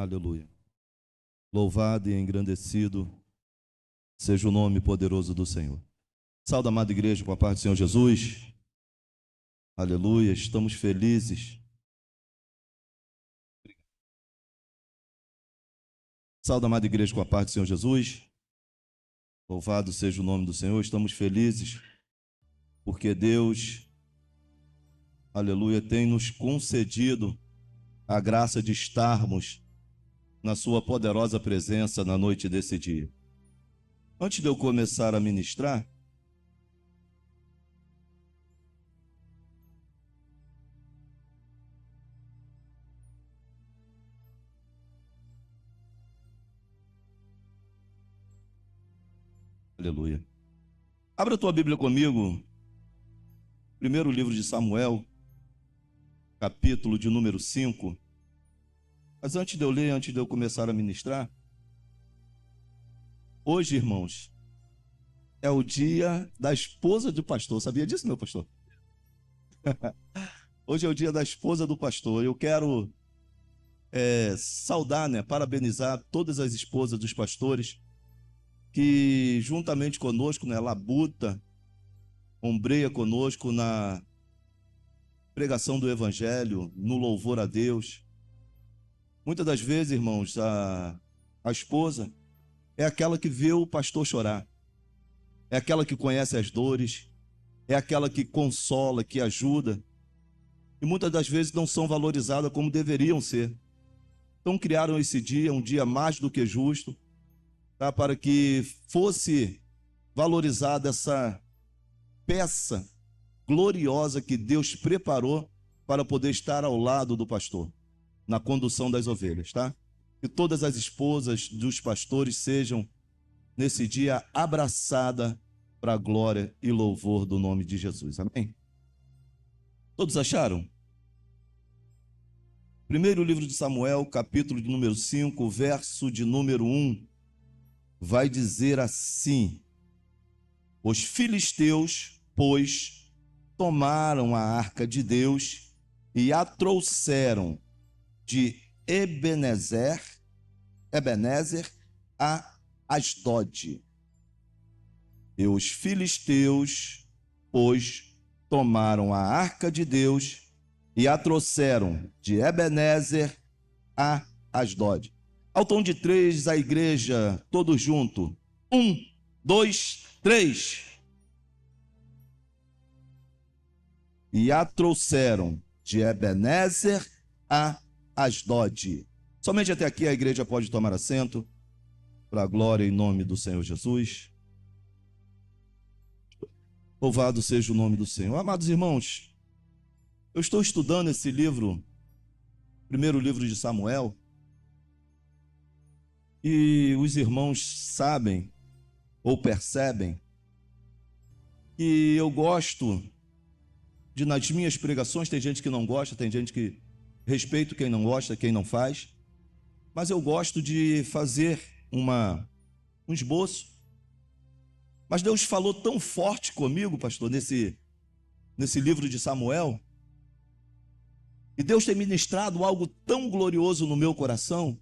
Aleluia. Louvado e engrandecido seja o nome poderoso do Senhor. Salve, amada igreja, com a paz do Senhor Jesus. Aleluia, estamos felizes. Salve, amada igreja, com a paz do Senhor Jesus. Louvado seja o nome do Senhor. Estamos felizes porque Deus, aleluia, tem nos concedido a graça de estarmos na sua poderosa presença na noite desse dia. Antes de eu começar a ministrar, aleluia. Abra a tua Bíblia comigo, primeiro livro de Samuel, capítulo de número 5. Mas antes de eu ler, antes de eu começar a ministrar, hoje, irmãos, é o dia da esposa do pastor. Sabia disso, meu pastor? Hoje é o dia da esposa do pastor. Eu quero saudar, parabenizar todas as esposas dos pastores que juntamente conosco, labuta, ombreia conosco na pregação do evangelho, no louvor a Deus. Muitas das vezes, irmãos, a esposa é aquela que vê o pastor chorar, é aquela que conhece as dores, é aquela que consola, que ajuda, e muitas das vezes não são valorizadas como deveriam ser. Então criaram esse dia, um dia mais do que justo, para que fosse valorizada essa peça gloriosa que Deus preparou para poder estar ao lado do pastor, na condução das ovelhas, tá? Que todas as esposas dos pastores sejam, nesse dia, abraçadas para a glória e louvor do nome de Jesus, amém? Todos acharam? Primeiro livro de Samuel, capítulo de número 5, verso de número 1, vai dizer assim: os filisteus, pois, tomaram a arca de Deus e a trouxeram de Ebenezer a Asdod. E os filisteus, pois, tomaram a arca de Deus e a trouxeram de Ebenezer a Asdod. Ao tom de 3, a igreja, todos juntos. 1, 2, 3. E a trouxeram de Ebenezer a Asdod. Somente até aqui a igreja pode tomar assento, para a glória em nome do Senhor Jesus. Louvado seja o nome do Senhor. Amados irmãos, eu estou estudando esse livro, primeiro livro de Samuel, e os irmãos sabem ou percebem que eu gosto de, nas minhas pregações, tem gente que não gosta, tem gente que respeito quem não gosta, quem não faz, mas eu gosto de fazer um esboço. Mas Deus falou tão forte comigo, pastor, nesse livro de Samuel, e Deus tem ministrado algo tão glorioso no meu coração,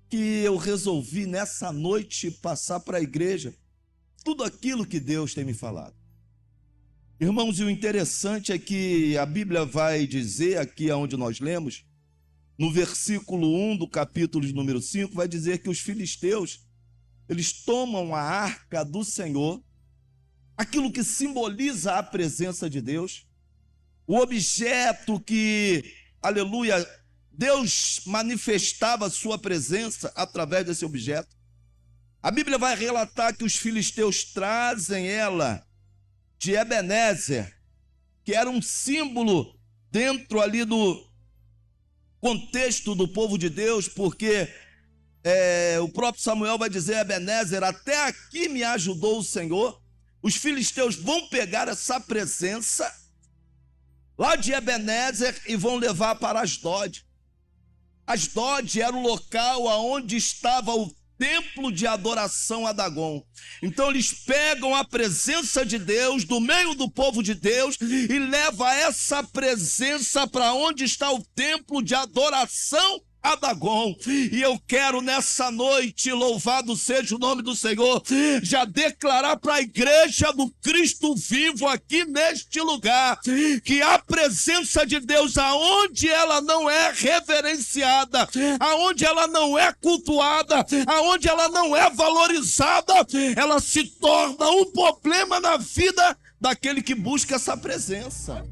que eu resolvi nessa noite passar para a igreja tudo aquilo que Deus tem me falado. Irmãos, e o interessante é que a Bíblia vai dizer, aqui onde nós lemos, no versículo 1 do capítulo de número 5, vai dizer que os filisteus, eles tomam a arca do Senhor, aquilo que simboliza a presença de Deus, o objeto que, aleluia, Deus manifestava a sua presença através desse objeto. A Bíblia vai relatar que os filisteus trazem ela de Ebenezer, que era um símbolo dentro ali do contexto do povo de Deus, porque o próprio Samuel vai dizer a Ebenezer: até aqui me ajudou o Senhor. Os filisteus vão pegar essa presença lá de Ebenezer e vão levar para Asdod. Asdod era o local onde estava o templo de adoração a Dagon. Então eles pegam a presença de Deus do meio do povo de Deus e levam essa presença para onde está o templo de adoração a Dagon. E eu quero nessa noite, louvado seja o nome do Senhor, já declarar para a igreja do Cristo vivo aqui neste lugar, que a presença de Deus, aonde ela não é reverenciada, aonde ela não é cultuada, aonde ela não é valorizada, ela se torna um problema na vida daquele que busca essa presença.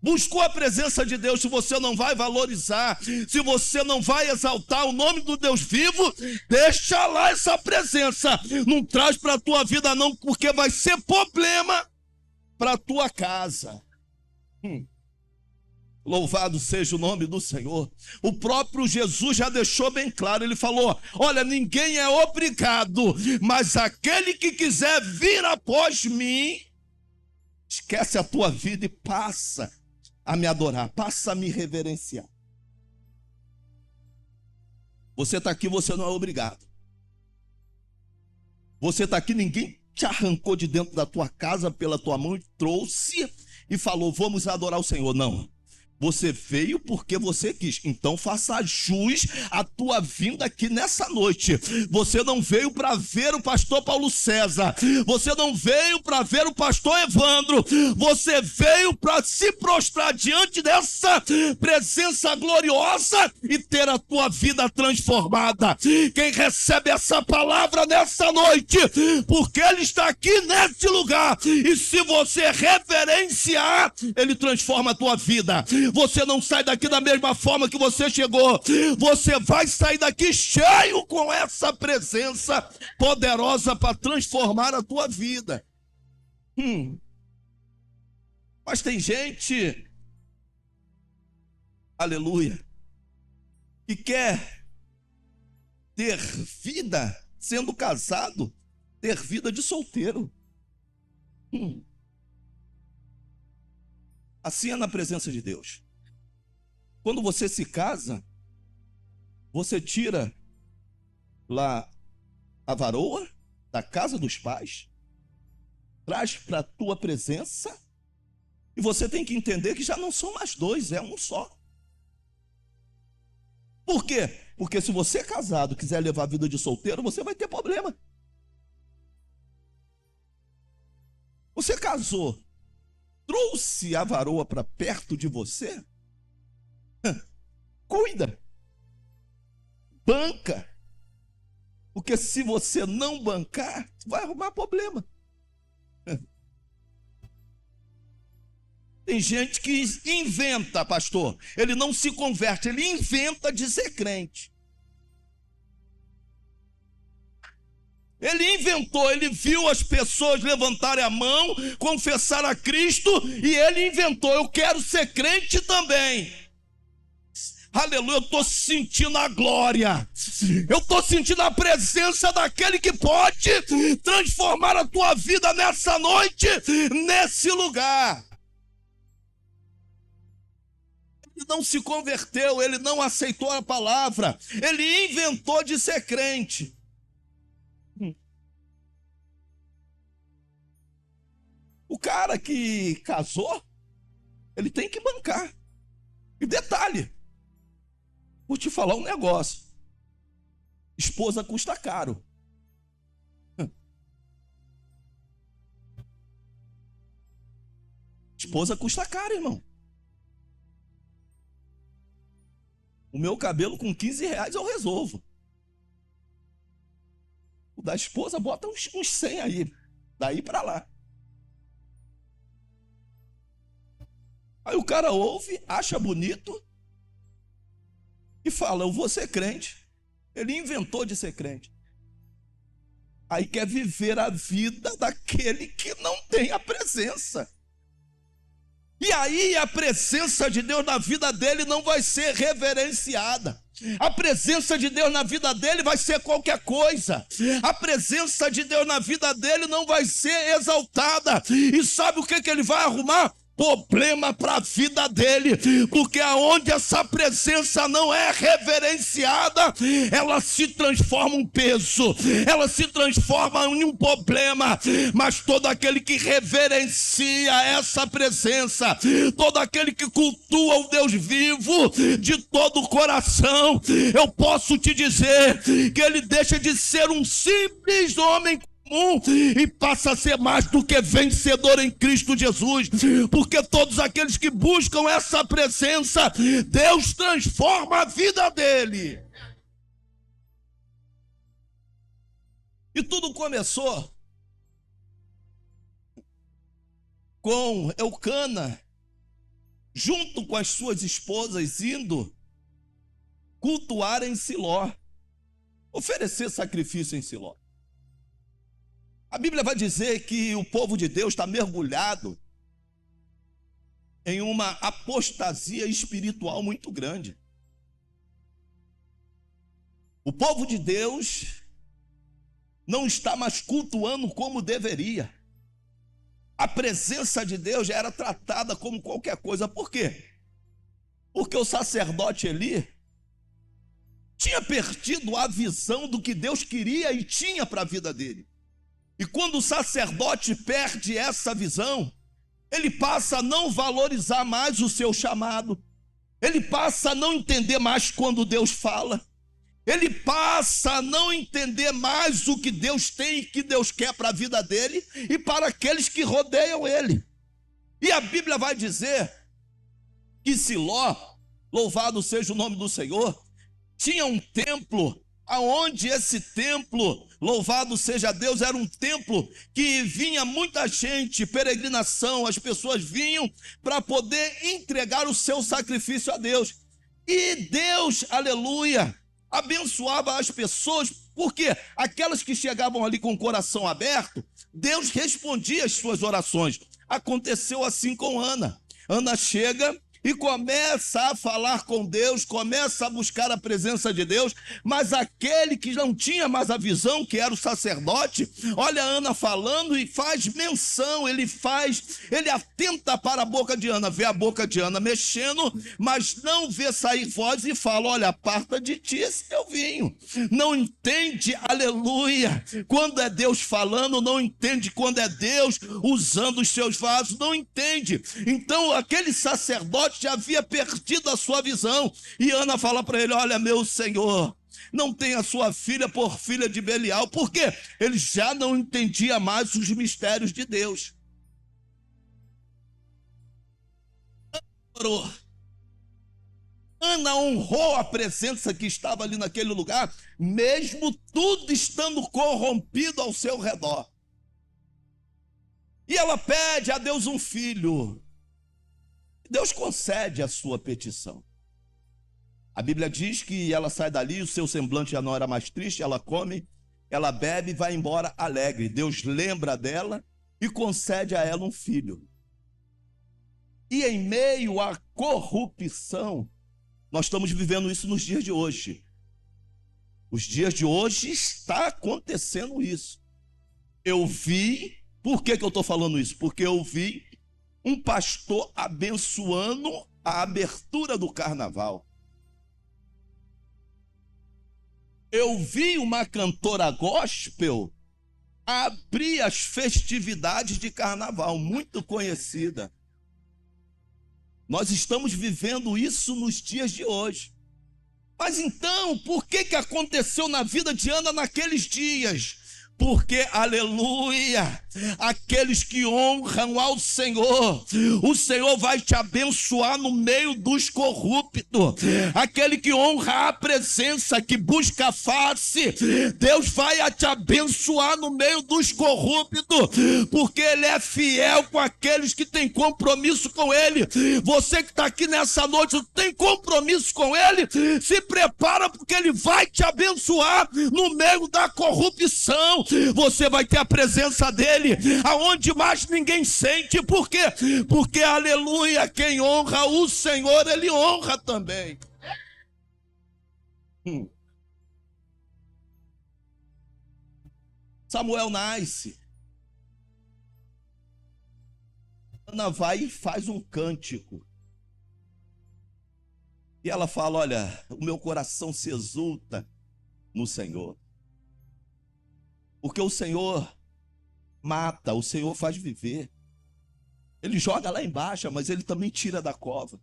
Buscou a presença de Deus, se você não vai valorizar, se você não vai exaltar o nome do Deus vivo, deixa lá essa presença. Não traz para a tua vida não, porque vai ser problema para a tua casa. Louvado seja o nome do Senhor. O próprio Jesus já deixou bem claro, ele falou, olha, ninguém é obrigado, mas aquele que quiser vir após mim, esquece a tua vida e passa a me adorar, passa a me reverenciar. Você está aqui, você não é obrigado. Você está aqui, ninguém te arrancou de dentro da tua casa pela tua mão e trouxe e falou, vamos adorar o Senhor. Não. Você veio porque você quis, então faça jus à tua vinda aqui nessa noite. Você não veio para ver o pastor Paulo César, você não veio para ver o pastor Evandro, você veio para se prostrar diante dessa presença gloriosa e ter a tua vida transformada. Quem recebe essa palavra nessa noite, porque ele está aqui neste lugar, e se você reverenciar, ele transforma a tua vida. Você não sai daqui da mesma forma que você chegou. Você vai sair daqui cheio com essa presença poderosa para transformar a tua vida. Mas tem gente, aleluia, que quer ter vida sendo casado, ter vida de solteiro. Assim é na presença de Deus. Quando você se casa, você tira lá a varoa da casa dos pais, traz para a tua presença, e você tem que entender que já não são mais dois, é um só. Por quê? Porque se você é casado quiser levar a vida de solteiro, você vai ter problema. Você casou, trouxe a varoa para perto de você, cuida, banca, porque se você não bancar, vai arrumar problema. Tem gente que inventa, pastor, ele não se converte, ele inventa de ser crente. Ele inventou, ele viu as pessoas levantarem a mão, confessar a Cristo, e ele inventou, eu quero ser crente também. Aleluia, eu estou sentindo a glória, eu estou sentindo a presença daquele que pode transformar a tua vida nessa noite, nesse lugar. Ele não se converteu, ele não aceitou a palavra, ele inventou de ser crente. O cara que casou, ele tem que bancar. E detalhe, vou te falar um negócio. Esposa custa caro. Esposa custa caro, irmão. O meu cabelo com 15 reais eu resolvo. O da esposa bota uns 100 aí. Daí para lá. Aí o cara ouve, acha bonito e fala, eu vou ser crente. Ele inventou de ser crente. Aí quer viver a vida daquele que não tem a presença. E aí a presença de Deus na vida dele não vai ser reverenciada. A presença de Deus na vida dele vai ser qualquer coisa. A presença de Deus na vida dele não vai ser exaltada. E sabe o que ele vai arrumar? problema para a vida dele, porque aonde essa presença não é reverenciada, ela se transforma em um peso, ela se transforma em um problema. Mas todo aquele que reverencia essa presença, todo aquele que cultua o Deus vivo de todo o coração, eu posso te dizer que ele deixa de ser um simples homem e passa a ser mais do que vencedor em Cristo Jesus, porque todos aqueles que buscam essa presença, Deus transforma a vida dele. E tudo começou com Eucana, junto com as suas esposas, indo cultuar em Siló, oferecer sacrifício em Siló. A Bíblia vai dizer que o povo de Deus está mergulhado em uma apostasia espiritual muito grande. O povo de Deus não está mais cultuando como deveria. A presença de Deus já era tratada como qualquer coisa. Por quê? Porque o sacerdote Eli tinha perdido a visão do que Deus queria e tinha para a vida dele. E quando o sacerdote perde essa visão, ele passa a não valorizar mais o seu chamado, ele passa a não entender mais quando Deus fala, ele passa a não entender mais o que Deus tem e que Deus quer para a vida dele e para aqueles que rodeiam ele. E a Bíblia vai dizer que Siló, louvado seja o nome do Senhor, tinha um templo, aonde esse templo, louvado seja Deus, era um templo que vinha muita gente, peregrinação, as pessoas vinham para poder entregar o seu sacrifício a Deus. E Deus, aleluia, abençoava as pessoas, porque aquelas que chegavam ali com o coração aberto, Deus respondia às suas orações. Aconteceu assim com Ana. Ana chega e começa a falar com Deus, começa a buscar a presença de Deus, mas aquele que não tinha mais a visão, que era o sacerdote, olha a Ana falando e faz menção, ele atenta para a boca de Ana, vê a boca de Ana mexendo, mas não vê sair voz e fala, olha, aparta de ti esse teu vinho. Não entende, aleluia, quando é Deus falando, não entende quando é Deus usando os seus vasos, não entende. Então aquele sacerdote já havia perdido a sua visão, e Ana fala para ele, olha, meu senhor, não tenha sua filha por filha de Belial, porque ele já não entendia mais os mistérios de Deus. Ana honrou a presença que estava ali naquele lugar, mesmo tudo estando corrompido ao seu redor. E ela pede a Deus um filho. Deus concede a sua petição. A Bíblia diz que ela sai dali, o seu semblante já não era mais triste, ela come, ela bebe e vai embora alegre. Deus lembra dela e concede a ela um filho. E em meio à corrupção, nós estamos vivendo isso nos dias de hoje. Os dias de hoje está acontecendo isso. Eu vi, por que eu estou falando isso? Porque eu vi um pastor abençoando a abertura do carnaval. Eu vi uma cantora gospel abrir as festividades de carnaval, muito conhecida. Nós estamos vivendo isso nos dias de hoje. Mas então, por que aconteceu na vida de Ana naqueles dias? Porque, aleluia, aqueles que honram ao Senhor, o Senhor vai te abençoar no meio dos corruptos. Aquele que honra a presença, que busca a face, Deus vai te abençoar no meio dos corruptos, porque Ele é fiel com aqueles que têm compromisso com Ele. Você que está aqui nessa noite, tem compromisso com Ele, se prepara, porque Ele vai te abençoar no meio da corrupção. Você vai ter a presença dele aonde mais ninguém sente. Por quê? Porque, aleluia, quem honra o Senhor, ele honra também. Samuel nasce. Ana vai e faz um cântico. E ela fala: olha, o meu coração se exulta no Senhor. Porque o Senhor mata, o Senhor faz viver. Ele joga lá embaixo, mas ele também tira da cova.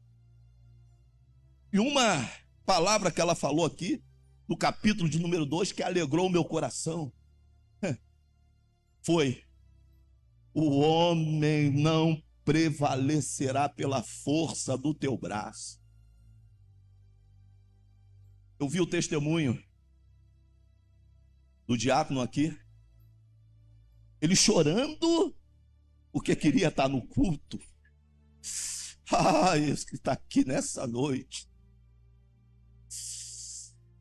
E uma palavra que ela falou aqui, no capítulo de número 2, que alegrou o meu coração, foi: o homem não prevalecerá pela força do teu braço. Eu vi o testemunho do diácono aqui, ele chorando porque queria estar no culto. Esse que está aqui nessa noite,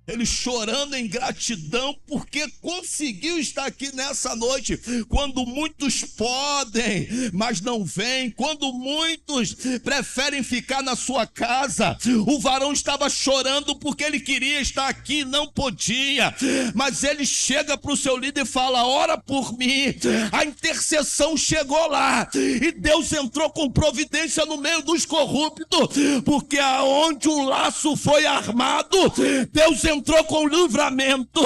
ele chorando em gratidão porque conseguiu estar aqui nessa noite. Quando muitos podem, mas não vêm. Quando muitos preferem ficar na sua casa. O varão estava chorando porque ele queria estar aqui e não podia. Mas ele chega para o seu líder e fala: ora por mim. A intercessão chegou lá. E Deus entrou com providência no meio dos corruptos. Porque aonde o laço foi armado, Deus entrou com livramento.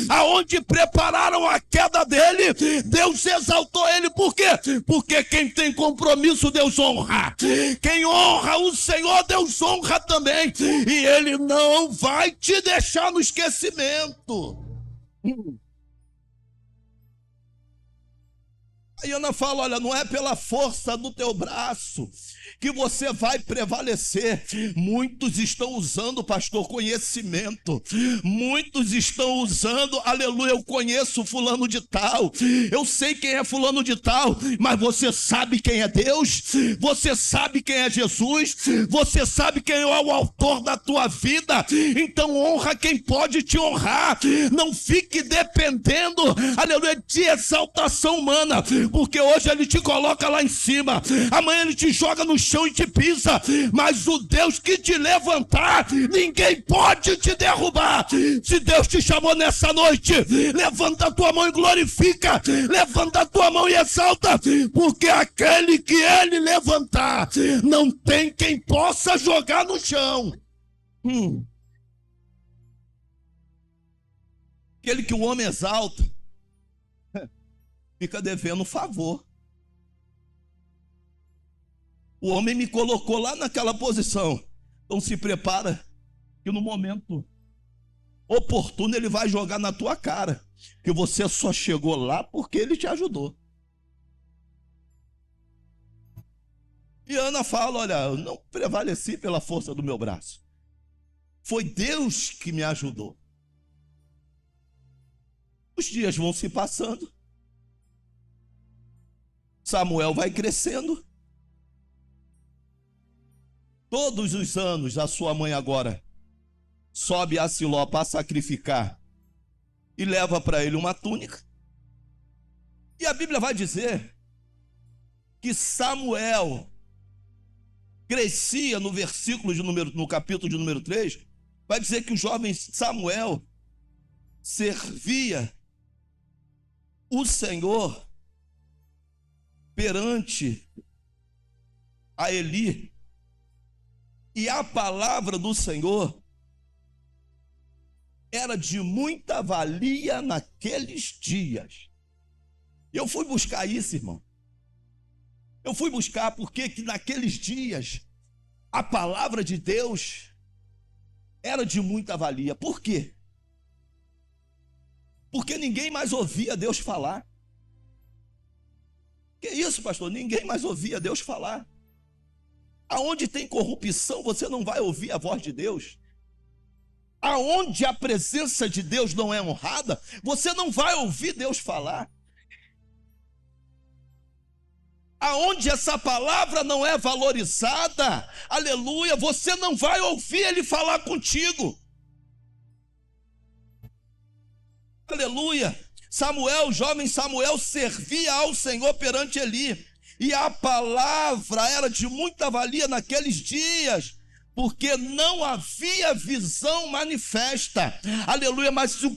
Aonde prepararam a queda dele, Deus exaltou ele. Por quê? Porque quem tem compromisso, Deus honra. Quem honra o Senhor, Deus honra também. E ele não vai te deixar no esquecimento. Aí Ana fala: olha, não é pela força do teu braço que você vai prevalecer. Muitos estão usando, pastor, conhecimento. Muitos estão usando, aleluia, eu conheço fulano de tal. Eu sei quem é fulano de tal. Mas você sabe quem é Deus? Você sabe quem é Jesus? Você sabe quem é o autor da tua vida? Então honra quem pode te honrar. Não fique dependendo, aleluia, de exaltação humana. Porque hoje ele te coloca lá em cima, amanhã ele te joga no chão e te pisa. Mas o Deus que te levantar, ninguém pode te derrubar. Se Deus te chamou nessa noite, levanta a tua mão e glorifica. Levanta a tua mão e exalta. Porque aquele que ele levantar, não tem quem possa jogar no chão. Aquele que o homem exalta fica devendo favor. O homem me colocou lá naquela posição. Então se prepara que no momento oportuno ele vai jogar na tua cara que você só chegou lá porque ele te ajudou. E Ana fala: olha, eu não prevaleci pela força do meu braço. Foi Deus que me ajudou. Os dias vão se passando. Samuel vai crescendo. Todos os anos a sua mãe agora sobe a Siló para sacrificar e leva para ele uma túnica. E a Bíblia vai dizer que Samuel crescia, no versículo no capítulo de número 3, vai dizer que o jovem Samuel servia o Senhor perante a Eli, e a palavra do Senhor era de muita valia naqueles dias. Eu fui buscar isso, irmão. Eu fui buscar porque que naqueles dias a palavra de Deus era de muita valia. Por quê? Porque ninguém mais ouvia Deus falar. Que isso, pastor? Ninguém mais ouvia Deus falar. Aonde tem corrupção, você não vai ouvir a voz de Deus. Aonde a presença de Deus não é honrada, você não vai ouvir Deus falar. Aonde essa palavra não é valorizada, aleluia, você não vai ouvir Ele falar contigo. Aleluia. Samuel, jovem Samuel, servia ao Senhor perante Eli. E a palavra era de muita valia naqueles dias, porque não havia visão manifesta. Aleluia, mas o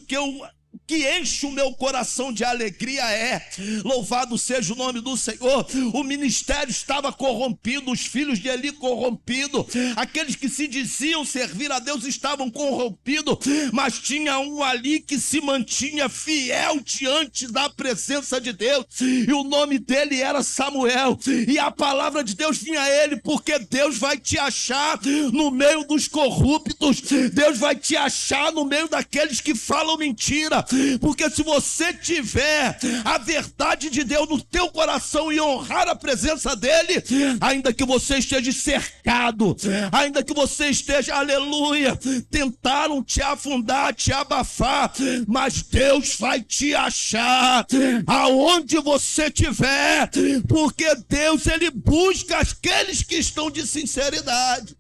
que enche o meu coração de alegria é, louvado seja o nome do Senhor, o ministério estava corrompido, os filhos de Eli corrompidos, aqueles que se diziam servir a Deus estavam corrompidos, mas tinha um ali que se mantinha fiel diante da presença de Deus, e o nome dele era Samuel, e a palavra de Deus vinha a ele, porque Deus vai te achar no meio dos corruptos, Deus vai te achar no meio daqueles que falam mentira, porque se você tiver a verdade de Deus no teu coração e honrar a presença dele, ainda que você esteja cercado, ainda que você esteja, aleluia, tentaram te afundar, te abafar, mas Deus vai te achar aonde você estiver, porque Deus, ele busca aqueles que estão de sinceridade.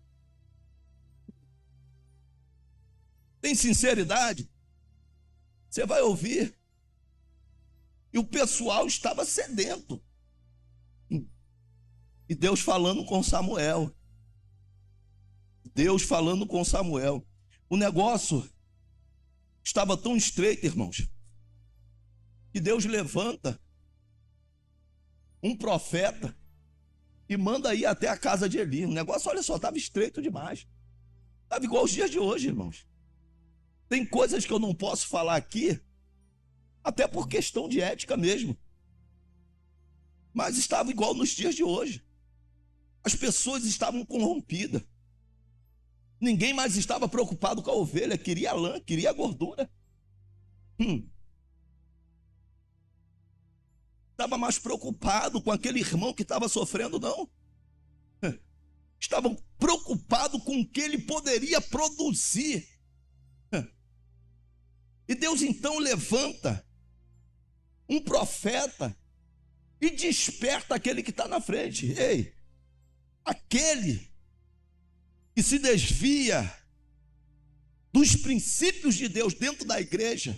Tem sinceridade? Você vai ouvir. E o pessoal estava sedento. E Deus falando com Samuel. Deus falando com Samuel. O negócio estava tão estreito, irmãos, que Deus levanta um profeta e manda ir até a casa de Eli. O negócio, olha só, estava estreito demais. Estava igual os dias de hoje, irmãos. Tem coisas que eu não posso falar aqui, até por questão de ética mesmo. Mas estava igual nos dias de hoje. As pessoas estavam corrompidas. Ninguém mais estava preocupado com a ovelha, queria lã, queria gordura. Estava mais preocupado com aquele irmão que estava sofrendo, não. Estavam preocupados com o que ele poderia produzir. E Deus então levanta um profeta e desperta aquele que está na frente. Ei, aquele que se desvia dos princípios de Deus dentro da igreja,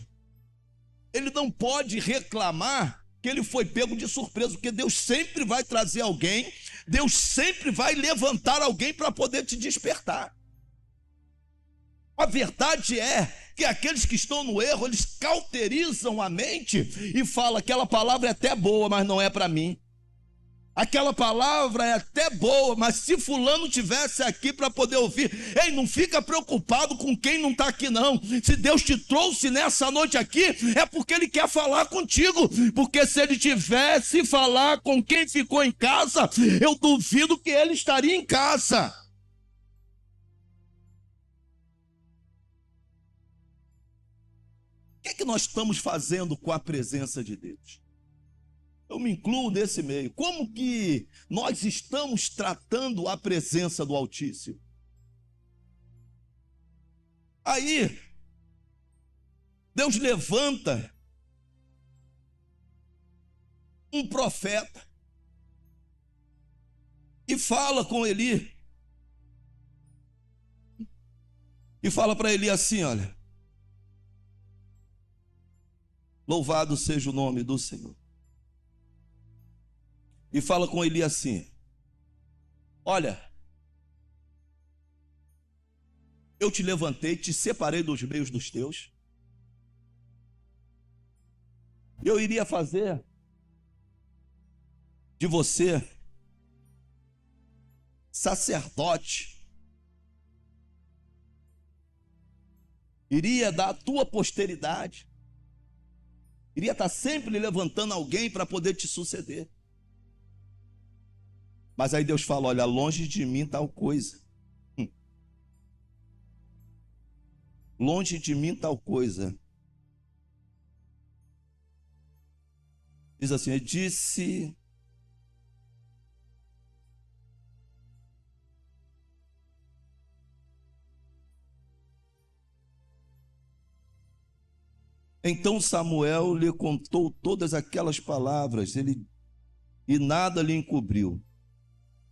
ele não pode reclamar que ele foi pego de surpresa, porque Deus sempre vai trazer alguém, Deus sempre vai levantar alguém para poder te despertar. A verdade é que aqueles que estão no erro, eles cauterizam a mente e falam: aquela palavra é até boa, mas não é para mim. Aquela palavra é até boa, mas se fulano tivesse aqui para poder ouvir. Ei, não fica preocupado com quem não está aqui não. Se Deus te trouxe nessa noite aqui, é porque Ele quer falar contigo. Porque se Ele tivesse falar com quem ficou em casa, eu duvido que Ele estaria em casa. O que é que nós estamos fazendo com a presença de Deus? Eu me incluo nesse meio. Como que nós estamos tratando a presença do Altíssimo? Aí, Deus levanta um profeta e fala com Eli. E fala para Eli assim, olha: louvado seja o nome do Senhor. E fala com Eli assim: olha, eu te levantei, te separei dos meios dos teus. Eu iria fazer de você sacerdote. Iria dar a tua posteridade. Iria estar sempre levantando alguém para poder te suceder. Mas aí Deus fala: olha, longe de mim tal coisa. Longe de mim tal coisa. Diz assim, ele disse: então Samuel lhe contou todas aquelas palavras, e nada lhe encobriu.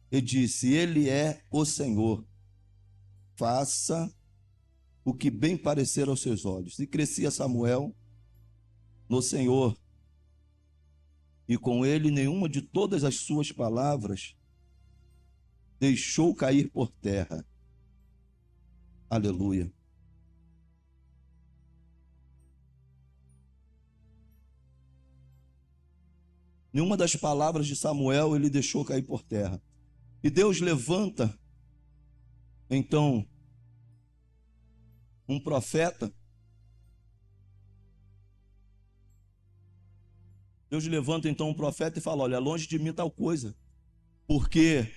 Ele disse: ele é o Senhor, faça o que bem parecer aos seus olhos. E crescia Samuel no Senhor, e com ele nenhuma de todas as suas palavras deixou cair por terra. Aleluia. Nenhuma das palavras de Samuel ele deixou cair por terra. E Deus levanta, então, um profeta. Deus levanta então um profeta e fala: olha, longe de mim tal coisa, porque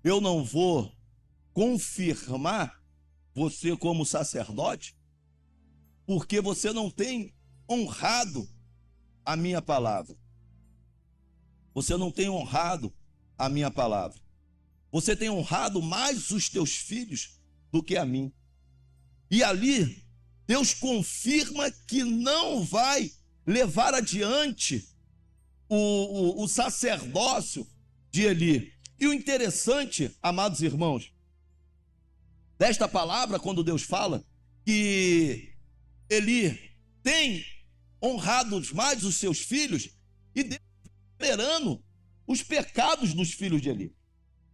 eu não vou confirmar você como sacerdote, porque você não tem honrado a minha palavra. Você não tem honrado a minha palavra. Você tem honrado mais os teus filhos do que a mim. E ali, Deus confirma que não vai levar adiante o sacerdócio de Eli. E o interessante, amados irmãos, desta palavra, quando Deus fala que Eli tem honrado mais os seus filhos, e Deus esperando os pecados dos filhos de Eli.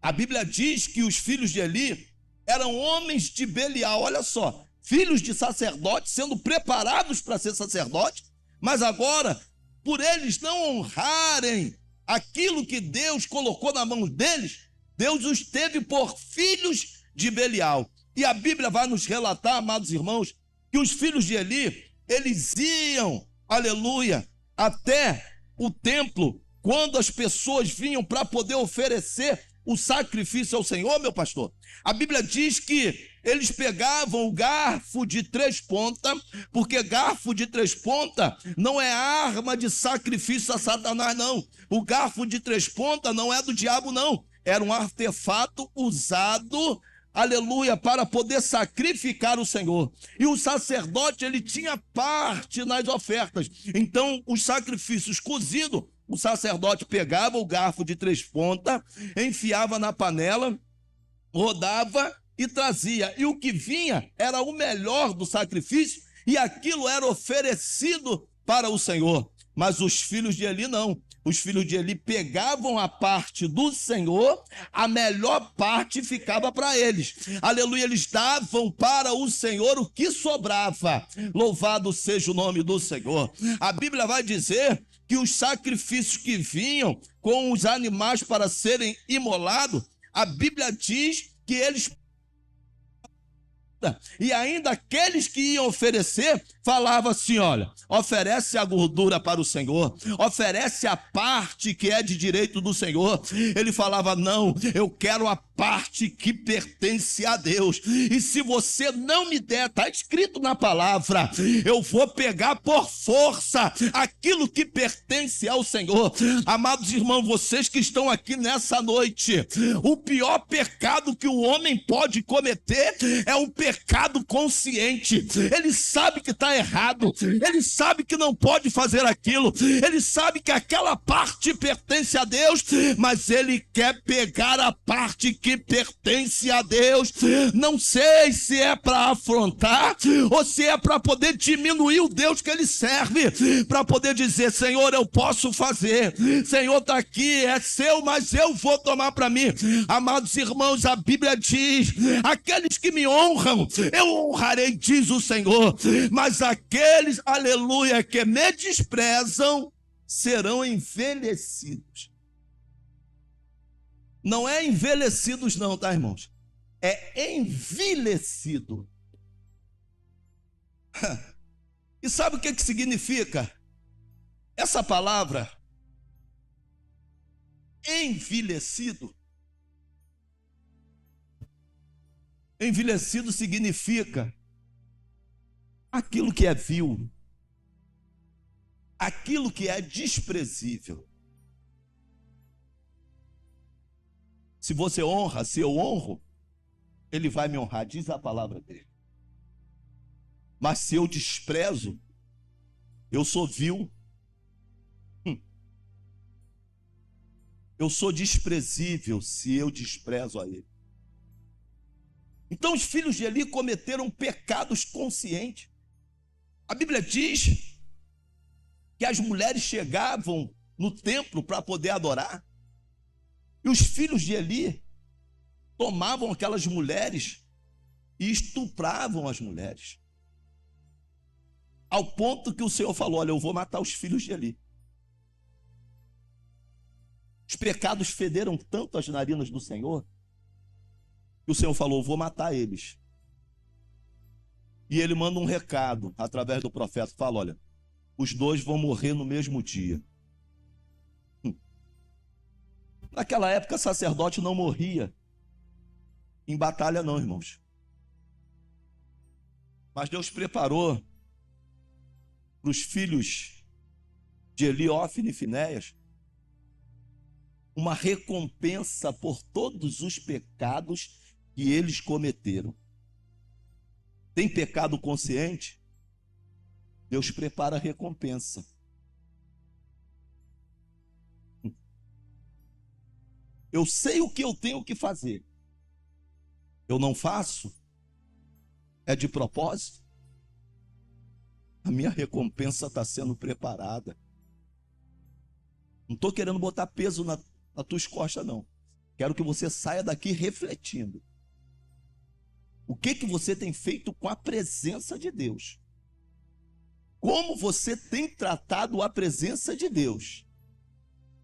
A Bíblia diz que os filhos de Eli eram homens de Belial, olha só, filhos de sacerdotes sendo preparados para ser sacerdote, mas agora, por eles não honrarem aquilo que Deus colocou na mão deles, Deus os teve por filhos de Belial. E a Bíblia vai nos relatar, amados irmãos, que os filhos de Eli, eles iam, aleluia, até o templo, quando as pessoas vinham para poder oferecer o sacrifício ao Senhor, meu pastor. A Bíblia diz que eles pegavam o garfo de 3 pontas, porque garfo de 3 pontas não é arma de sacrifício a Satanás, não. O garfo de 3 pontas não é do diabo, não. Era um artefato usado, aleluia, para poder sacrificar o Senhor. E o sacerdote, ele tinha parte nas ofertas. Então, os sacrifícios cozidos, o sacerdote pegava o garfo de 3 pontas, enfiava na panela, rodava e trazia. E o que vinha era o melhor do sacrifício, e aquilo era oferecido para o Senhor. Mas os filhos de Eli não. Os filhos de Eli pegavam a parte do Senhor, a melhor parte ficava para eles. Aleluia, eles davam para o Senhor o que sobrava. Louvado seja o nome do Senhor. A Bíblia vai dizer que os sacrifícios que vinham com os animais para serem imolados, a Bíblia diz que eles... E ainda aqueles que iam oferecer, falavam assim, olha, oferece a gordura para o Senhor, oferece a parte que é de direito do Senhor. Ele falava, não, eu quero a parte que pertence a Deus, e se você não me der, está escrito na palavra, eu vou pegar por força aquilo que pertence ao Senhor. Amados irmãos, vocês que estão aqui nessa noite, o pior pecado que o homem pode cometer é um pecado consciente. Ele sabe que está errado, ele sabe que não pode fazer aquilo, ele sabe que aquela parte pertence a Deus, mas ele quer pegar a parte que pertence a Deus. Não sei se é para afrontar ou se é para poder diminuir o Deus que ele serve, para poder dizer, Senhor, eu posso fazer, Senhor, está aqui, é seu, mas eu vou tomar para mim. Amados irmãos, a Bíblia diz, aqueles que me honram, eu honrarei, diz o Senhor, mas aqueles, aleluia, que me desprezam, serão envelhecidos. Não é envelhecidos não, tá, irmãos? É envelhecido. E sabe o que significa essa palavra? Envelhecido. Envelhecido significa aquilo que é vil, aquilo que é desprezível. Se você honra, se eu honro, ele vai me honrar, diz a palavra dele. Mas se eu desprezo, eu sou vil, eu sou desprezível se eu desprezo a ele. Então os filhos de Eli cometeram pecados conscientes. A Bíblia diz que as mulheres chegavam no templo para poder adorar, e os filhos de Eli tomavam aquelas mulheres e estupravam as mulheres, ao ponto que o Senhor falou, olha, eu vou matar os filhos de Eli. Os pecados federam tanto as narinas do Senhor, que o Senhor falou: vou matar eles. E ele manda um recado através do profeta, fala: olha, os dois vão morrer no mesmo dia. Naquela época, sacerdote não morria em batalha não, irmãos. Mas Deus preparou para os filhos de Eli, Hófni e Finéias uma recompensa por todos os pecados que eles cometeram. Tem pecado consciente? Deus prepara a recompensa. Eu sei o que eu tenho que fazer. Eu não faço? É de propósito? A minha recompensa está sendo preparada. Não estou querendo botar peso na tua costas, não. Quero que você saia daqui refletindo. O que você tem feito com a presença de Deus? Como você tem tratado a presença de Deus?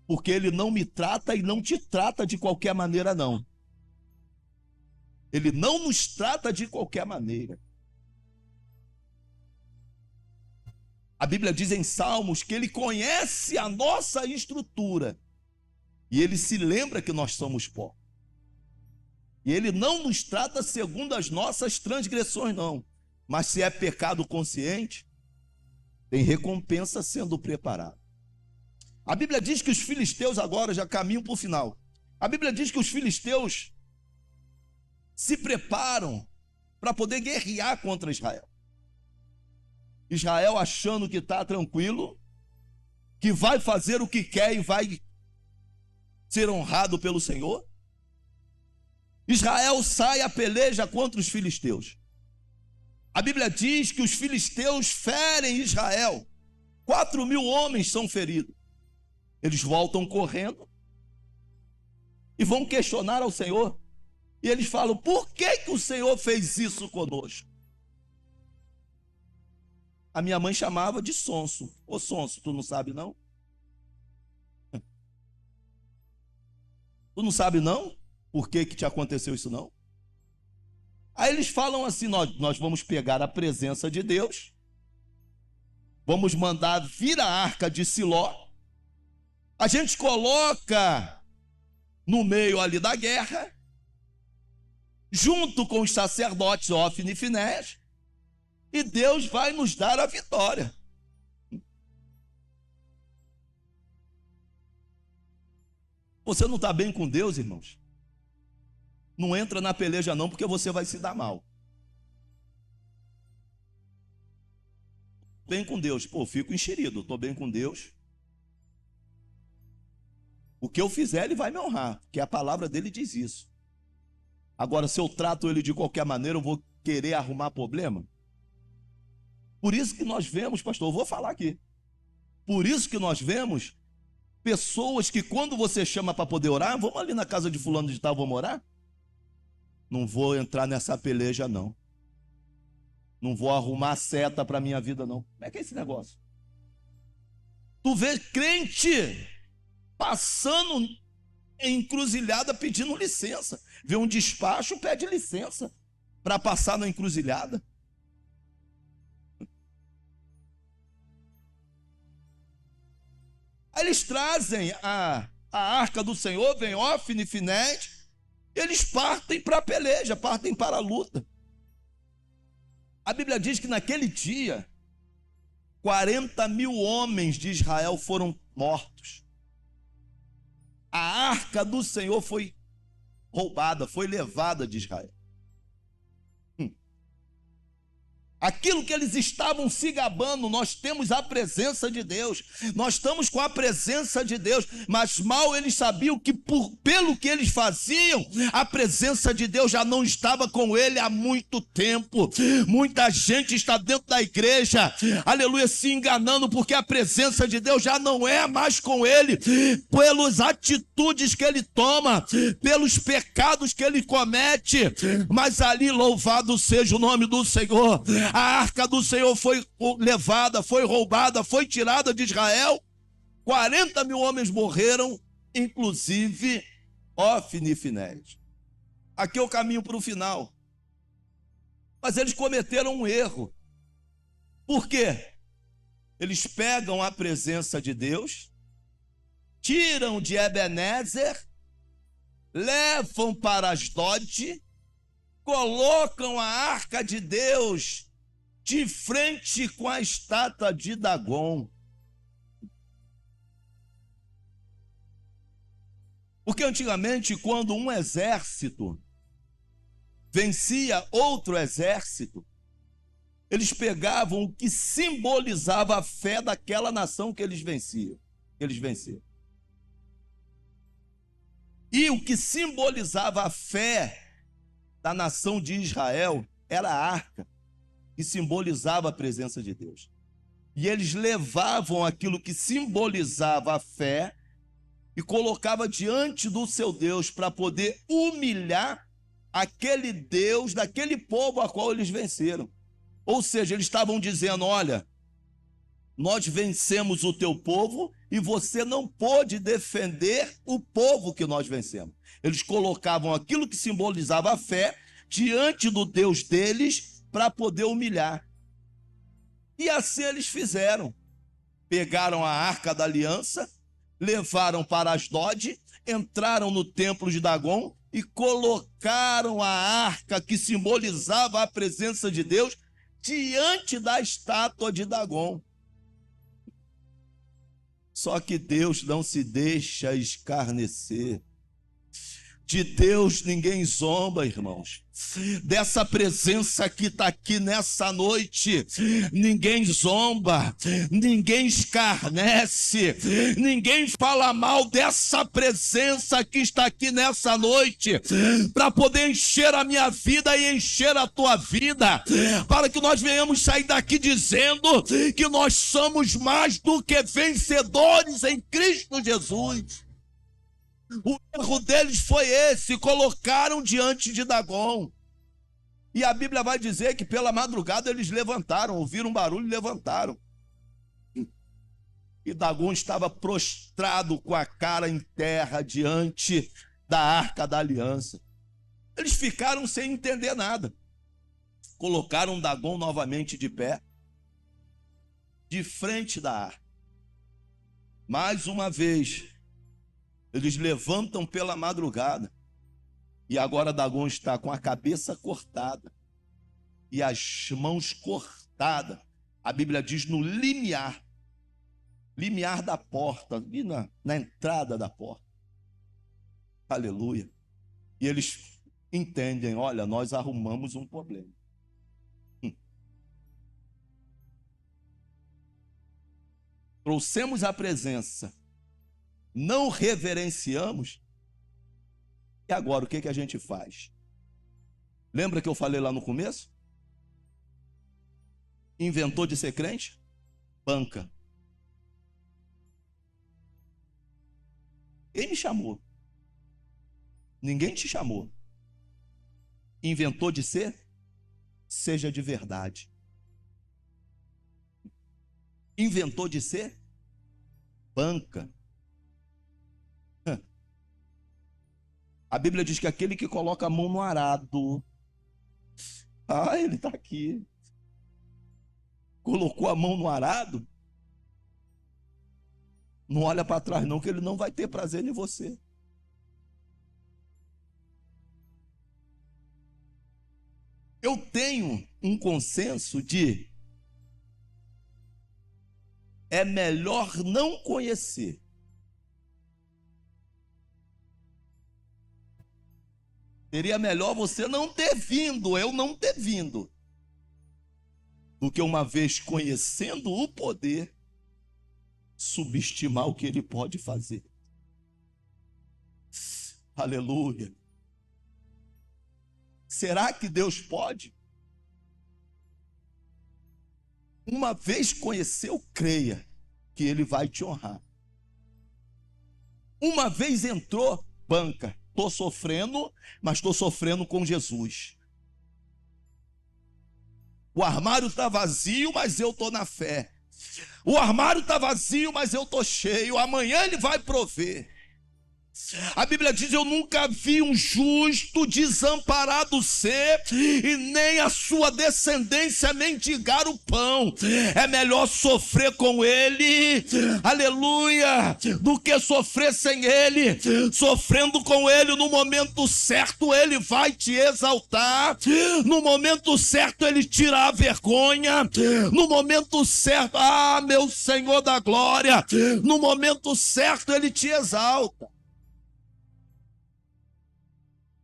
Porque Ele não me trata e não te trata de qualquer maneira, não. Ele não nos trata de qualquer maneira. A Bíblia diz em Salmos que Ele conhece a nossa estrutura. E Ele se lembra que nós somos pó. E Ele não nos trata segundo as nossas transgressões, não. Mas se é pecado consciente, tem recompensa sendo preparada. A Bíblia diz que os filisteus agora já caminham para o final. A Bíblia diz que os filisteus se preparam para poder guerrear contra Israel. Israel achando que está tranquilo, que vai fazer o que quer e vai ser honrado pelo Senhor. Israel sai a peleja contra os filisteus. A Bíblia diz que os filisteus ferem Israel. 4.000 homens são feridos. Eles voltam correndo e vão questionar ao Senhor. E eles falam: por que o Senhor fez isso conosco? A minha mãe chamava de sonso. Ô sonso, tu não sabe não? Tu não sabe não? Por que te aconteceu isso não? Aí eles falam assim: nós vamos pegar a presença de Deus, vamos mandar vir a arca de Siló, a gente coloca no meio ali da guerra, junto com os sacerdotes Hófni e Finéias, e Deus vai nos dar a vitória. Você não está bem com Deus, irmãos? Não entra na peleja não, porque você vai se dar mal. Bem com Deus, pô, fico enxerido, estou bem com Deus. O que eu fizer, Ele vai me honrar, porque a palavra dele diz isso. Agora, se eu trato Ele de qualquer maneira, eu vou querer arrumar problema? Por isso que nós vemos, pastor, eu vou falar aqui. Por isso que nós vemos pessoas que quando você chama para poder orar, vamos ali na casa de fulano de tal, vamos orar? Não vou entrar nessa peleja não. Não vou arrumar seta para a minha vida não. Como é que é esse negócio? Tu vê crente passando em encruzilhada pedindo licença. Vê um despacho, pede licença para passar na encruzilhada. Aí eles trazem a arca do Senhor, vem Hófni e Finéias, eles partem para a peleja, partem para a luta. A Bíblia diz que naquele dia, 40.000 homens de Israel foram mortos. A arca do Senhor foi roubada, foi levada de Israel. Aquilo que eles estavam se gabando, nós temos a presença de Deus, nós estamos com a presença de Deus, mas mal eles sabiam que pelo que eles faziam, a presença de Deus já não estava com ele há muito tempo. Muita gente está dentro da igreja, aleluia, se enganando, porque a presença de Deus já não é mais com ele, pelas atitudes que ele toma, pelos pecados que ele comete, mas ali louvado seja o nome do Senhor. A arca do Senhor foi levada, foi roubada, foi tirada de Israel. 40.000 homens morreram inclusive Ofni e Finéias. Aqui é o caminho para o final. Mas eles cometeram um erro. Por quê? Eles pegam a presença de Deus, tiram de Ebenezer, levam para Asdod, colocam a arca de Deus de frente com a estátua de Dagon. Porque antigamente, quando um exército vencia outro exército, eles pegavam o que simbolizava a fé daquela nação que eles venciam. E o que simbolizava a fé da nação de Israel era a arca, que simbolizava a presença de Deus. E eles levavam aquilo que simbolizava a fé e colocava diante do seu Deus para poder humilhar aquele Deus daquele povo a qual eles venceram. Ou seja, eles estavam dizendo: olha, nós vencemos o teu povo e você não pôde defender o povo que nós vencemos. Eles colocavam aquilo que simbolizava a fé diante do Deus deles para poder humilhar. E assim eles fizeram. Pegaram a arca da aliança, levaram para Asdod, entraram no templo de Dagon e colocaram a arca que simbolizava a presença de Deus diante da estátua de Dagon. Só que Deus não se deixa escarnecer. De Deus ninguém zomba, irmãos. Dessa presença que está aqui nessa noite, ninguém zomba, ninguém escarnece, ninguém fala mal dessa presença que está aqui nessa noite, para poder encher a minha vida e encher a tua vida, para que nós venhamos sair daqui dizendo que nós somos mais do que vencedores em Cristo Jesus. O erro deles foi esse: colocaram diante de Dagon. E a Bíblia vai dizer que pela madrugada eles levantaram, ouviram um barulho e levantaram. E Dagon estava prostrado com a cara em terra diante da arca da aliança. Eles ficaram sem entender nada. Colocaram Dagon novamente de pé, de frente da arca. Mais uma vez, eles levantam pela madrugada e agora Dagon está com a cabeça cortada e as mãos cortadas. A Bíblia diz no limiar da porta, ali na entrada da porta. Aleluia. E eles entendem: olha, nós arrumamos um problema. Trouxemos a presença, não reverenciamos, e agora o que a gente faz? Lembra que eu falei lá no começo? Inventou de ser crente? Banca. Quem me chamou? Ninguém te chamou. Inventou de ser? Seja de verdade. Inventou de ser? Banca. A Bíblia diz que aquele que coloca a mão no arado, ele está aqui, colocou a mão no arado, não olha para trás não, que ele não vai ter prazer em você. Eu tenho um consenso de: é melhor não conhecer seria melhor você não ter vindo, eu não ter vindo, do que uma vez conhecendo o poder, subestimar o que ele pode fazer. Aleluia. Será que Deus pode? Uma vez conheceu, creia que ele vai te honrar. Uma vez entrou, banca. Estou sofrendo, mas estou sofrendo com Jesus. O armário está vazio, mas eu estou na fé. O armário está vazio, mas eu estou cheio. Amanhã ele vai prover. A Bíblia diz: eu nunca vi um justo desamparado ser, e nem a sua descendência mendigar o pão. É melhor sofrer com ele, aleluia, do que sofrer sem ele. Sofrendo com ele, no momento certo ele vai te exaltar, no momento certo ele tira a vergonha, no momento certo, meu Senhor da glória, no momento certo ele te exalta.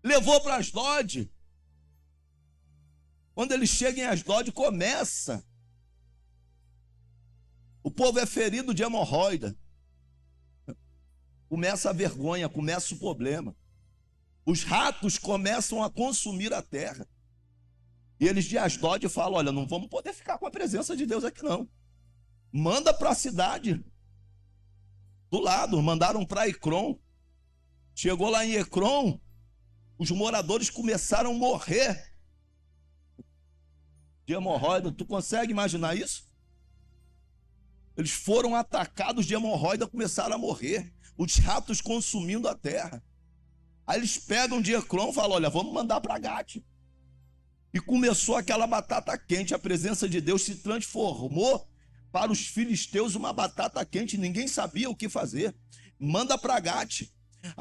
Levou para Asdod. Quando ele chega em Asdod, começa. O povo é ferido de hemorroida. Começa a vergonha, começa o problema. Os ratos começam a consumir a terra. E eles de Asdod falam: olha, não vamos poder ficar com a presença de Deus aqui não. Manda para a cidade do lado. Mandaram para Ecrom. Chegou lá em Ecrom, os moradores começaram a morrer de hemorroida. Tu consegue imaginar isso? Eles foram atacados de hemorroida, começaram a morrer. Os ratos consumindo a terra. Aí eles pegam de Ecrom e falam: olha, vamos mandar para Gate. E começou aquela batata quente. A presença de Deus se transformou para os filisteus uma batata quente. Ninguém sabia o que fazer. Manda para Gate.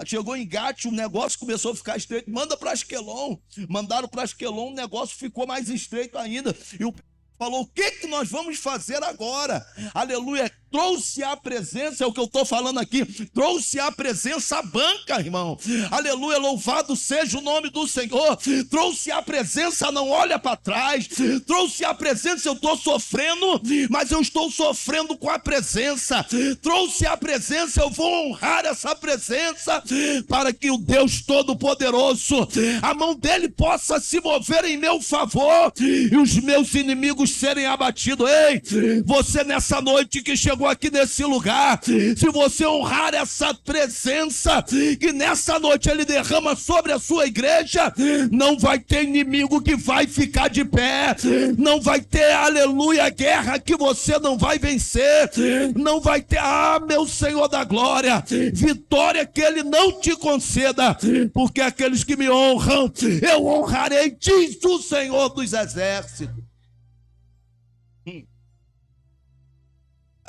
Chegou em Gate, o negócio começou a ficar estreito. Manda para Asquelon. Mandaram para Asquelon, o negócio ficou mais estreito ainda. E o falou: o que nós vamos fazer agora? Aleluia. Trouxe a presença, é o que eu estou falando aqui. Trouxe a presença à banca, irmão. Aleluia, louvado seja o nome do Senhor. Trouxe a presença, não olha para trás. Trouxe a presença, eu estou sofrendo, mas eu estou sofrendo com a presença. Trouxe a presença, eu vou honrar essa presença, para que o Deus Todo-Poderoso, a mão dele possa se mover em meu favor, e os meus inimigos serem abatidos. Ei, você nessa noite que chegou aqui nesse lugar, se você honrar essa presença que nessa noite ele derrama sobre a sua igreja, não vai ter inimigo que vai ficar de pé, não vai ter, aleluia, guerra que você não vai vencer, não vai ter, meu Senhor da glória, vitória que ele não te conceda, porque aqueles que me honram, eu honrarei, diz o Senhor dos exércitos.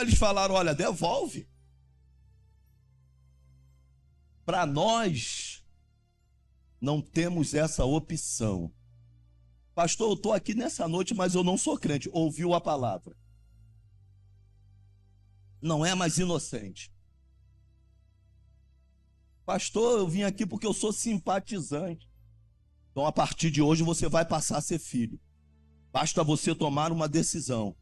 Eles falaram: olha, devolve. Para nós, não temos essa opção. Pastor, eu estou aqui nessa noite, mas eu não sou crente. Ouviu a palavra. Não é mais inocente. Pastor, eu vim aqui porque eu sou simpatizante. Então, a partir de hoje, você vai passar a ser filho. Basta você tomar uma decisão.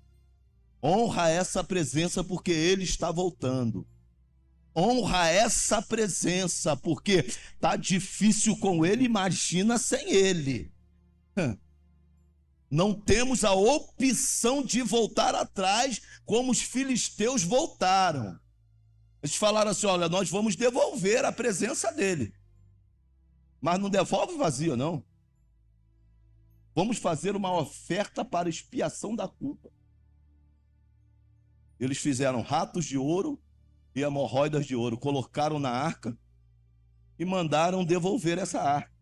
Honra essa presença, porque ele está voltando. Honra essa presença, porque está difícil com ele, imagina sem ele. Não temos a opção de voltar atrás, como os filisteus voltaram. Eles falaram assim: olha, nós vamos devolver a presença dele. Mas não devolve vazio, não. Vamos fazer uma oferta para expiação da culpa. Eles fizeram ratos de ouro e hemorroidas de ouro, colocaram na arca e mandaram devolver essa arca.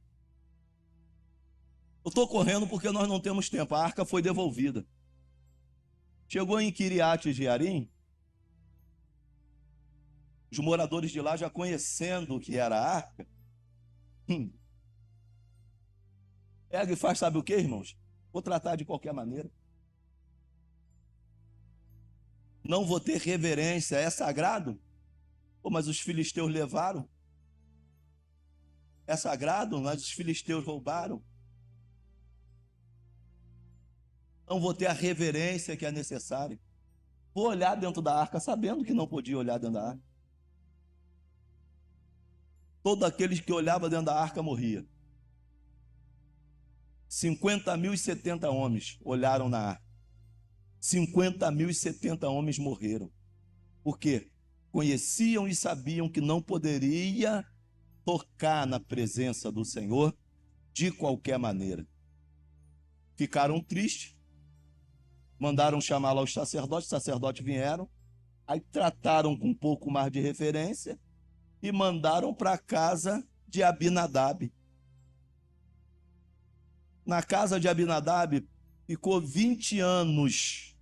Eu estou correndo porque nós não temos tempo. A arca foi devolvida. Chegou em Kiriat Jearim, os moradores de lá, já conhecendo o que era a arca, pega e faz, sabe o que, irmãos? Vou tratar de qualquer maneira. Não vou ter reverência, é sagrado? Pô, mas os filisteus levaram. É sagrado, mas os filisteus roubaram. Não vou ter a reverência que é necessária. Vou olhar dentro da arca, sabendo que não podia olhar dentro da arca. Todo aquele que olhava dentro da arca morria. 50.070 homens olharam na arca. 50.070 homens morreram. Por quê? Conheciam e sabiam que não poderia tocar na presença do Senhor de qualquer maneira. Ficaram tristes. Mandaram chamar lá os sacerdotes vieram. Aí trataram com um pouco mais de referência. e mandaram para a casa de Abinadab. Na casa de Abinadab ficou 20 anos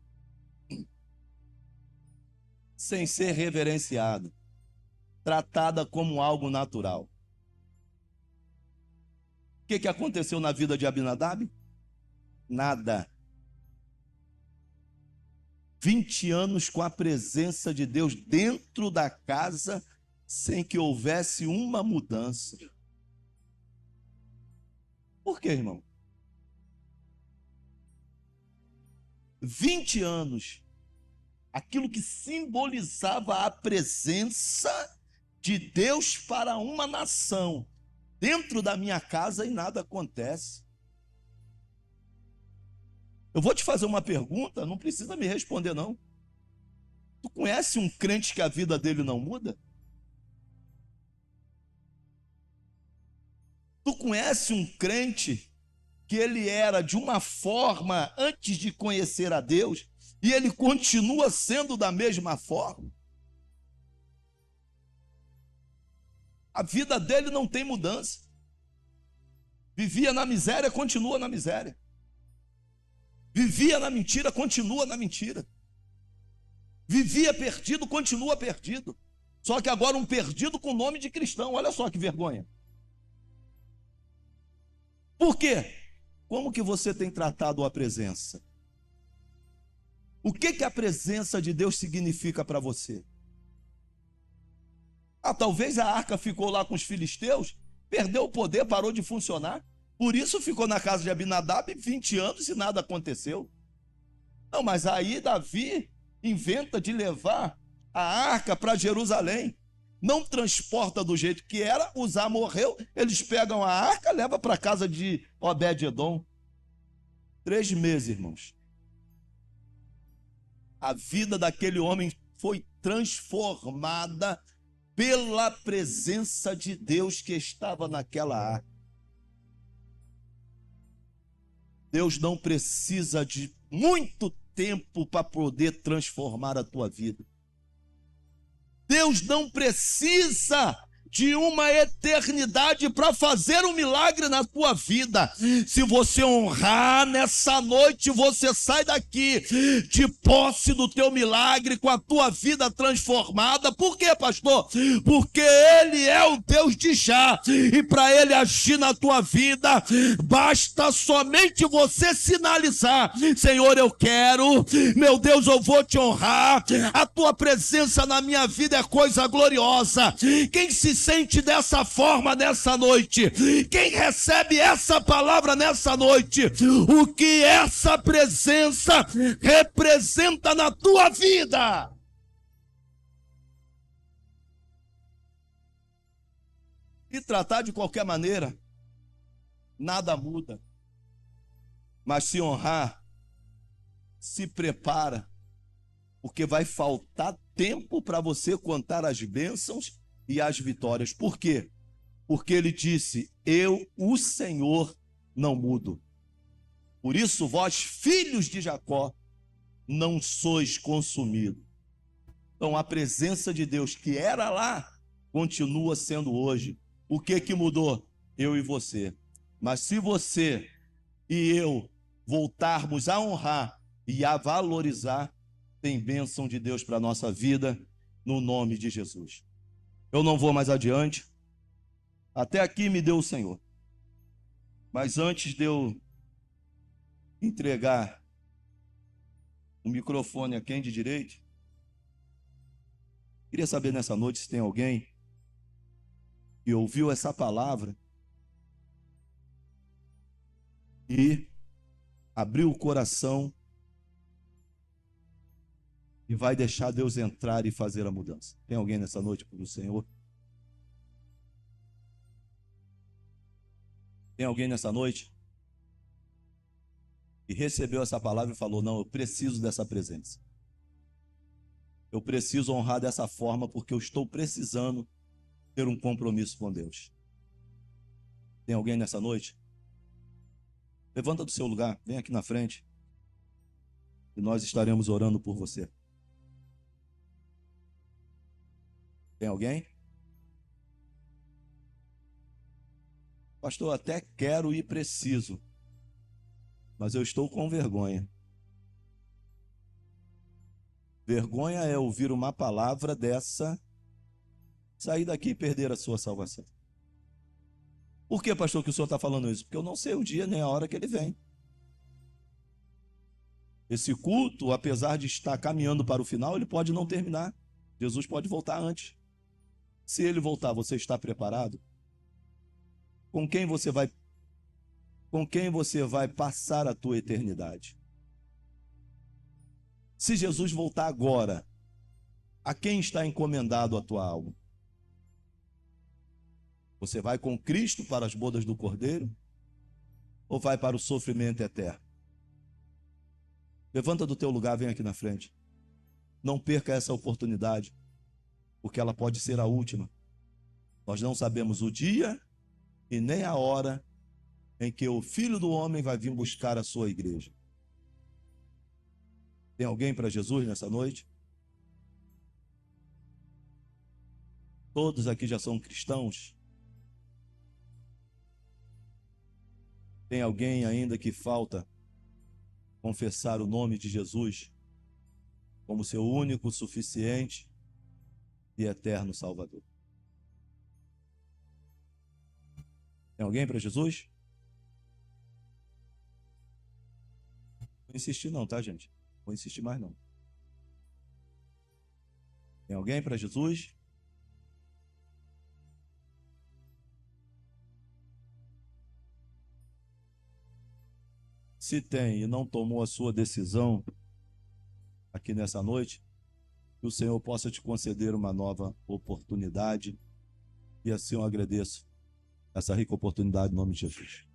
sem ser reverenciada, tratada como algo natural. O que aconteceu na vida de Abinadab? Nada. 20 anos com a presença de Deus dentro da casa, sem que houvesse uma mudança. Por quê, irmão? 20 anos, aquilo que simbolizava a presença de Deus para uma nação, dentro da minha casa, e nada acontece. Eu vou te fazer uma pergunta, não precisa me responder não. Tu conhece um crente que a vida dele não muda? Tu conhece um crente que ele era de uma forma antes de conhecer a Deus e ele continua sendo da mesma forma? A vida dele não tem mudança. Vivia na miséria, continua na miséria. Vivia na mentira, continua na mentira. Vivia perdido, continua perdido. Só que agora um perdido com nome de cristão. Olha só que vergonha. Por quê? Como que você tem tratado a presença? O que a presença de Deus significa para você? Talvez a arca ficou lá com os filisteus, perdeu o poder, parou de funcionar. Por isso ficou na casa de Abinadab 20 anos e nada aconteceu. Não, mas aí Davi inventa de levar a arca para Jerusalém. Não transporta do jeito que era, Uzá morreu, eles pegam a arca, levam para a casa de Obed-edom. 3 meses, irmãos. A vida daquele homem foi transformada pela presença de Deus que estava naquela arca. Deus não precisa de muito tempo para poder transformar a tua vida. Deus não precisa de uma eternidade para fazer um milagre na tua vida. Se você honrar nessa noite, você sai daqui de posse do teu milagre, com a tua vida transformada. Por quê, pastor? Porque Ele é o Deus de já, e para Ele agir na tua vida, basta somente você sinalizar: Senhor, eu quero, meu Deus, eu vou te honrar, a tua presença na minha vida é coisa gloriosa. Quem se sente dessa forma nessa noite? Quem recebe essa palavra nessa noite? O que essa presença representa na tua vida? E tratar de qualquer maneira, nada muda. Mas se honrar, se prepara, porque vai faltar tempo para você contar as bênçãos e as vitórias. Por quê? Porque ele disse: eu, o Senhor, não mudo. Por isso vós, filhos de Jacó, não sois consumidos. Então a presença de Deus que era lá, continua sendo hoje. O que mudou? Eu e você. Mas se você e eu voltarmos a honrar e a valorizar, tem bênção de Deus para a nossa vida, no nome de Jesus. Eu não vou mais adiante. Até aqui me deu o Senhor. Mas antes de eu entregar o microfone a quem de direito, queria saber nessa noite se tem alguém que ouviu essa palavra e abriu o coração e vai deixar Deus entrar e fazer a mudança. Tem alguém nessa noite para o Senhor? Tem alguém nessa noite que recebeu essa palavra e falou: não, eu preciso dessa presença. Eu preciso honrar dessa forma porque eu estou precisando ter um compromisso com Deus. Tem alguém nessa noite? Levanta do seu lugar, vem aqui na frente e nós estaremos orando por você. Tem alguém? Pastor, eu até quero e preciso, mas eu estou com vergonha. Vergonha é ouvir uma palavra dessa, sair daqui e perder a sua salvação. Por que, pastor, que o senhor está falando isso? Porque eu não sei o dia nem a hora que ele vem. Esse culto, apesar de estar caminhando para o final, ele pode não terminar. Jesus pode voltar antes. Se ele voltar, você está preparado? Com quem você vai passar a tua eternidade? Se Jesus voltar agora, a quem está encomendado a tua alma? Você vai com Cristo para as bodas do Cordeiro ou vai para o sofrimento eterno? Levanta do teu lugar, vem aqui na frente. Não perca essa oportunidade, porque ela pode ser a última. Nós não sabemos o dia e nem a hora em que o Filho do Homem vai vir buscar a sua igreja. Tem alguém para Jesus nessa noite? Todos aqui já são cristãos? Tem alguém ainda que falta confessar o nome de Jesus como seu único, suficiente e eterno Salvador? Tem alguém para Jesus? Não vou insistir não, tá, gente? Não vou insistir mais não. Tem alguém para Jesus? Se tem e não tomou a sua decisão aqui nessa noite, que o Senhor possa te conceder uma nova oportunidade, e assim eu agradeço essa rica oportunidade em nome de Jesus.